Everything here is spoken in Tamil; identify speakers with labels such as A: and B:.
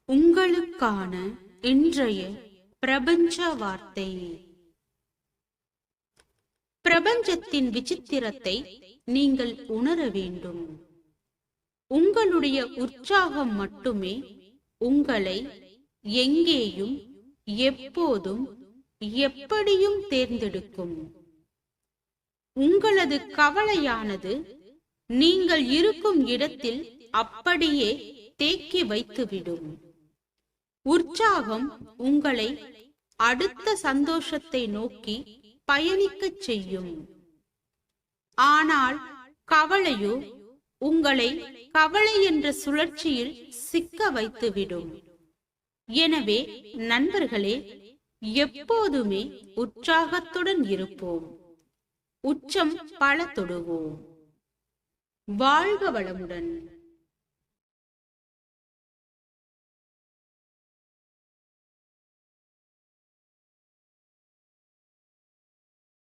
A: உங்களுக்கான இன்றைய பிரபஞ்ச வார்த்தை. பிரபஞ்சத்தின் விசித்திரத்தை நீங்கள் உணர வேண்டும். உங்களுடைய உற்சாகம் மட்டுமே உங்களை எங்கேயும் எப்போதும் எப்படியும் தேர்ந்தெடுக்கும். உங்களது கவலையானது நீங்கள் இருக்கும் இடத்தில் அப்படியே தேக்கி வைத்துவிடும். உற்சாகம் உங்களை அடுத்த சந்தோஷத்தை நோக்கி பயணிக்கச் செய்யும். ஆனால் கவலையோ உங்களை கவலை என்ற சுழற்சியில் சிக்க வைத்துவிடும். எனவே நண்பர்களே, எப்போதுமே உற்சாகத்துடன் இருப்போம். உச்சம் பல தொடுவோம். வாழ்க வளமுடன்.